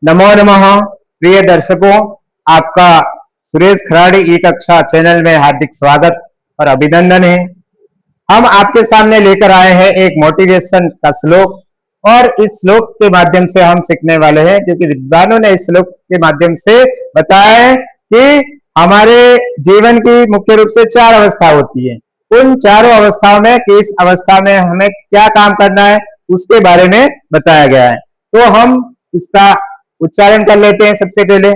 नमो नमः। प्रिय दर्शकों, आपका सुरेश खराड़ी ई कक्षा चैनल में हार्दिक स्वागत और अभिनंदन है। हम आपके सामने लेकर आए हैं एक मोटिवेशन का श्लोक और इस श्लोक के माध्यम से हम सीखने वाले हैं, क्योंकि विद्वानों ने इस श्लोक के माध्यम से बताया है कि हमारे जीवन की मुख्य रूप से 4 अवस्था होती है। उन चारों अवस्थाओं में किस अवस्था में हमें क्या काम करना है उसके बारे में बताया गया है। तो हम इसका उच्चारण कर लेते हैं। सबसे पहले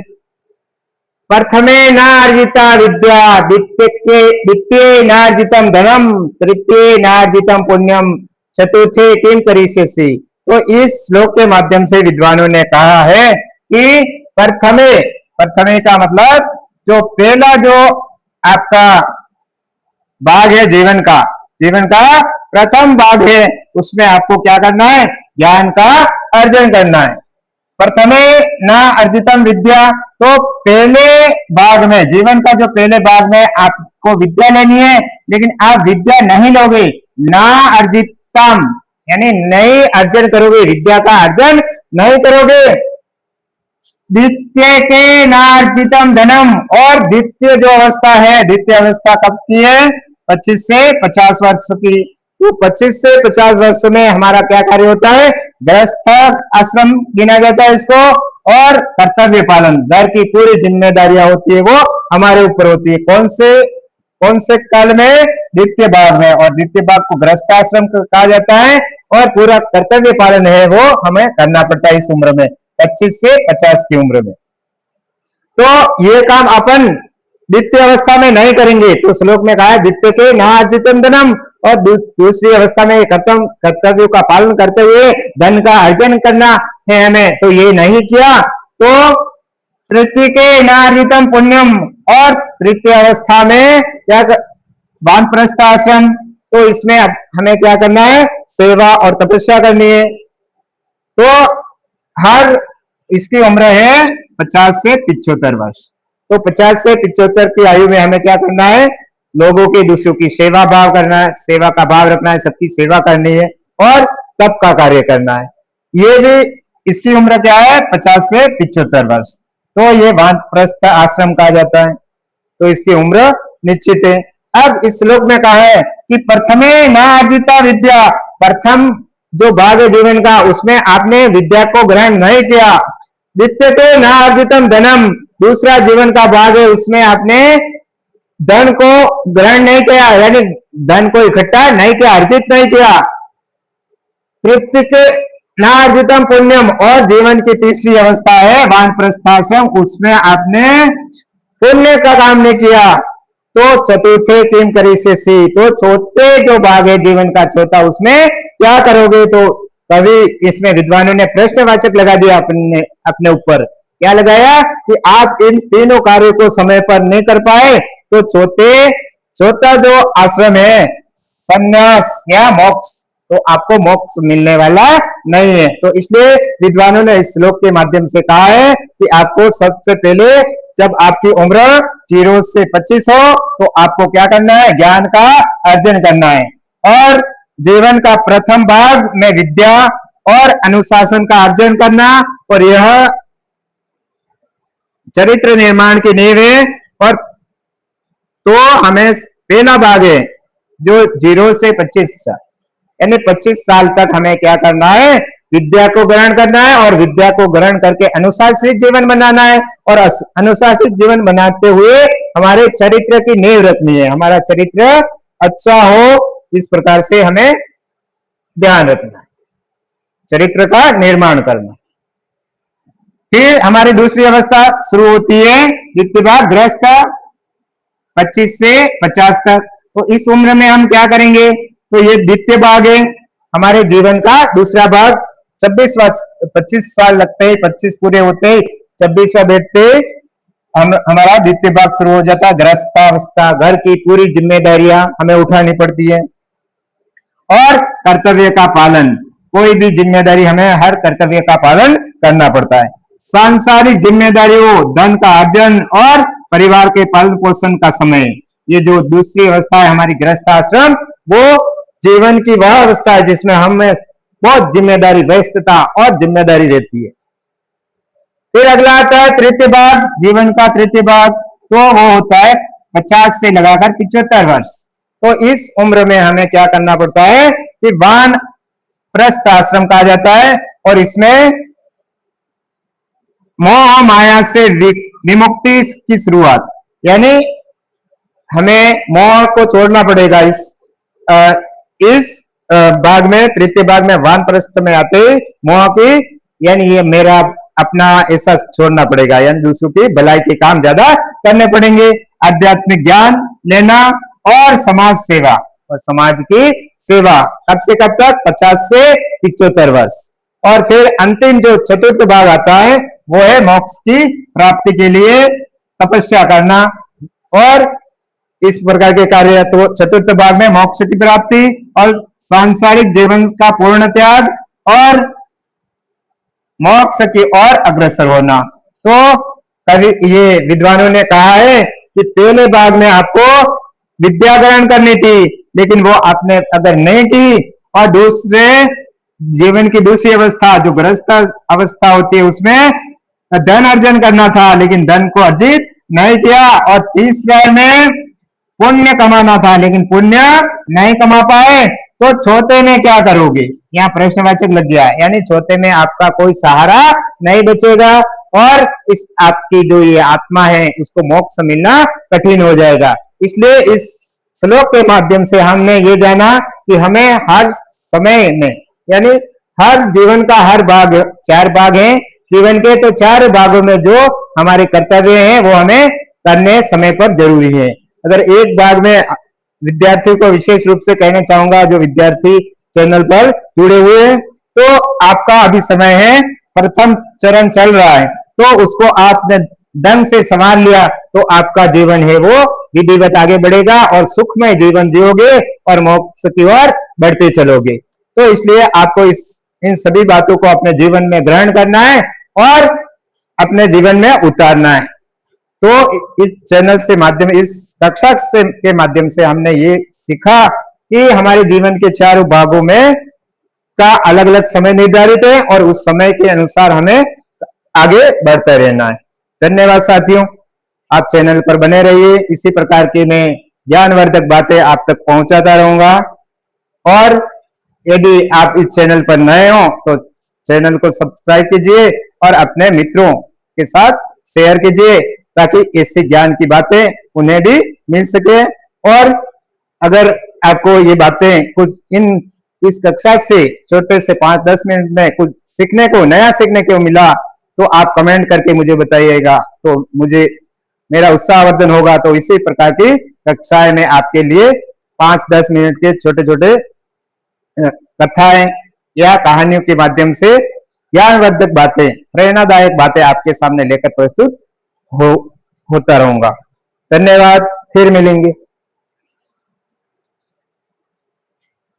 प्रथमे नार्जिता विद्या, द्वितीये नार्जितम धनम, तृतीये नार्जितम पुण्यम, चतुर्थे किम करिष्यसि। तो इस श्लोक के माध्यम से विद्वानों ने कहा है कि प्रथमे का मतलब जो पहला जो आपका भाग है जीवन का प्रथम भाग है, उसमें आपको क्या करना है? ज्ञान का अर्जन करना है। प्रथमे ना अर्जितम विद्या, तो पहले भाग में, जीवन का जो पहले भाग में आपको विद्या लेनी है, लेकिन आप विद्या नहीं लोगे। ना अर्जितम यानी नहीं अर्जन करोगे, विद्या का अर्जन नहीं करोगे। द्वितीय के नार्जितम धनम, और द्वितीय जो अवस्था है, द्वितीय अवस्था कब की है? 25 से 50 वर्ष की। तो 25 से 50 वर्ष में हमारा क्या कार्य होता है? गृहस्थ आश्रम गिना जाता है इसको, और कर्तव्य पालन, घर की पूरी जिम्मेदारियां होती है वो हमारे ऊपर होती है। कौन से काल में? द्वितीय भाग में। और द्वितीय भाग को गृहस्थ आश्रम कहा जाता है, और पूरा कर्तव्य पालन है वो हमें करना पड़ता है इस उम्र में, 25 से 50 की उम्र में। तो ये काम अपन द्वितीय अवस्था में नहीं करेंगे। तो श्लोक में कहा है द्वितीय के नार्जितम धनम, और दूसरी अवस्था में कर्तव्यों का पालन करते हुए धन का अर्जन करना है हमें, तो ये नहीं किया। तो तृतीय के नार्जितम पुण्यम, और तृतीय अवस्था में क्या? वानप्रस्थ आश्रम। तो इसमें हमें क्या करना है? सेवा और तपस्या करनी है। तो हर इसकी उम्र है 50 से 75 वर्ष। तो 50 से 75 की आयु में हमें क्या करना है? लोगों की, दूसरों की सेवा भाव करना है, सेवा का भाव रखना है, सबकी सेवा करनी है और तप का कार्य करना है। ये भी इसकी उम्र क्या है? 50 से 75 वर्ष। तो ये वानप्रस्थ आश्रम कहा जाता है। तो इसकी उम्र निश्चित है। अब इस श्लोक में कहा है कि प्रथमे ना अर्जिता विद्या, प्रथम जो भाग है जीवन का, उसमें आपने विद्या को ग्रहण नहीं किया। द्वितीय के ना अर्जितम धनम, दूसरा जीवन का भाग है, उसमें आपने धन को ग्रहण नहीं किया, यानी धन को इकट्ठा नहीं किया, अर्जित नहीं किया। तृतीय के ना अर्जितम पुण्यम, और जीवन की तीसरी अवस्था है वानप्रस्थ आश्रम, उसमें आपने पुण्य का काम नहीं किया। तो चतुर्थे किम करिष्यसि, तो छोटे जो भाग है जीवन का छोटा, उसमें क्या करोगे? तो कभी इसमें विद्वानों ने प्रश्नवाचक लगा दिया अपने ऊपर। क्या लगाया? कि आप इन तीनों कार्यों को समय पर नहीं कर पाए, तो छोटा जो आश्रम है संन्यास या मोक्ष, तो आपको मोक्ष मिलने वाला नहीं है। तो इसलिए विद्वानों ने इस श्लोक के माध्यम से कहा है कि आपको सबसे पहले, जब आपकी उम्र 0 से 25 हो, तो आपको क्या करना है? ज्ञान का अर्जन करना है, और जीवन का प्रथम भाग में विद्या और अनुशासन का अर्जन करना, और यह चरित्र निर्माण की नींव है। और तो हमें पहला भाग है जो 0 से 25 साल, यानी 25 साल तक हमें क्या करना है? विद्या को ग्रहण करना है, और विद्या को ग्रहण करके अनुशासित जीवन बनाना है, और अनुशासित जीवन बनाते हुए हमारे चरित्र की नींव रखनी है। हमारा चरित्र अच्छा हो, इस प्रकार से हमें ध्यान रखना है, चरित्र का निर्माण करना। फिर हमारी दूसरी अवस्था शुरू होती है, द्वितीय भाग गृहस्थ, 25 से 50 तक। तो इस उम्र में हम क्या करेंगे? तो ये द्वितीय भाग है हमारे जीवन का दूसरा भाग। 25 साल लगते हैं, 25 पूरे होते ही 26वां बैठते हमारा द्वितीय भाग शुरू हो जाता है, गृहस्थावस्था। घर की पूरी जिम्मेदारियां हमें उठानी पड़ती है, और कर्तव्य का पालन, कोई भी जिम्मेदारी हमें हर कर्तव्य का पालन करना पड़ता है। सांसारिक जिम्मेदारियों, धन का अर्जन और परिवार के पालन पोषण का समय, ये जो दूसरी अवस्था है हमारी गृहस्थ आश्रम, वो जीवन की वह अवस्था है जिसमें हमें बहुत जिम्मेदारी, व्यस्तता और जिम्मेदारी रहती है। फिर अगला आता है तृतीय भाग, जीवन का तृतीय भाग, तो वो होता है 50 से लगाकर 75 वर्ष। तो इस उम्र में हमें क्या करना पड़ता है कि वानप्रस्थ आश्रम कहा जाता है, और इसमें मोह माया से विमुक्ति की शुरुआत, यानी हमें मोह को छोड़ना पड़ेगा। इस भाग में, तृतीय भाग में, वानप्रस्थ में आते मोह की, यानी ये मेरा अपना ऐसा छोड़ना पड़ेगा, यानी दूसरों की भलाई के काम ज्यादा करने पड़ेंगे, आध्यात्मिक ज्ञान लेना और समाज सेवा, और समाज की सेवा कब से कब तक, 50 से 75 वर्ष। और फिर अंतिम जो चतुर्थ भाग आता है वो है मोक्ष की प्राप्ति के लिए तपस्या करना और इस प्रकार के कार्य। तो चतुर्थ भाग में मोक्ष की प्राप्ति और सांसारिक जीवन का पूर्ण त्याग और मोक्ष की ओर अग्रसर होना। तो कभी ये विद्वानों ने कहा है कि पहले भाग में आपको विद्या ग्रहण करनी थी, लेकिन वो आपने अगर नहीं की, और दूसरे जीवन की दूसरी अवस्था जो गृहस्थ अवस्था होती है उसमें धन अर्जन करना था, लेकिन धन को अर्जित नहीं किया, और तीसरे में पुण्य कमाना था, लेकिन पुण्य नहीं कमा पाए, तो चौथे में क्या करोगे, यहाँ प्रश्नवाचक लग गया, यानी चौथे में आपका कोई सहारा नहीं बचेगा और इस आपकी जो ये आत्मा है उसको मोक्ष मिलना कठिन हो जाएगा। इसलिए इस श्लोक के माध्यम से हमने ये जाना कि हमें हर समय में, यानी हर जीवन का हर भाग, 4 भाग हैं जीवन के, तो 4 भागों में जो हमारे कर्तव्य हैं वो हमें करने समय पर जरूरी है। अगर एक भाग में विद्यार्थियों को विशेष रूप से कहना चाहूंगा, जो विद्यार्थी चैनल पर जुड़े हुए हैं, तो आपका अभी समय है, प्रथम चरण चल रहा है, तो उसको आपने ढंग से संभाल लिया तो आपका जीवन है वो विधिवत आगे बढ़ेगा और सुखमय जीवन जियोगे और मोक्ष की ओर बढ़ते चलोगे। तो इसलिए आपको इन सभी बातों को अपने जीवन में ग्रहण करना है और अपने जीवन में उतारना है। तो इस चैनल से माध्यम, इस कक्षा से के माध्यम से हमने ये सीखा कि हमारे जीवन के 4 भागों में का अलग अलग समय निर्धारित है और उस समय के अनुसार हमें आगे बढ़ते रहना है। धन्यवाद साथियों, आप चैनल पर बने रहिए, इसी प्रकार की मैं ज्ञानवर्धक बातें आप तक पहुंचाता रहूंगा। और यदि आप इस चैनल पर नए हो तो चैनल को सब्सक्राइब कीजिए और अपने मित्रों के साथ शेयर कीजिए, ताकि ऐसे ज्ञान की बातें उन्हें भी मिल सके। और अगर आपको ये बातें कुछ इस कक्षा से छोटे से 5-10 मिनट में कुछ सीखने को, नया सीखने को मिला, तो आप कमेंट करके मुझे बताइएगा, तो मुझे मेरा उत्साहवर्धन होगा। तो इसी प्रकार की कक्षाएं में आपके लिए 5-10 मिनट के छोटे छोटे कथाएं या कहानियों के माध्यम से ज्ञानवर्धक बातें, प्रेरणादायक बातें आपके सामने लेकर प्रस्तुत होता रहूंगा। धन्यवाद, फिर मिलेंगे।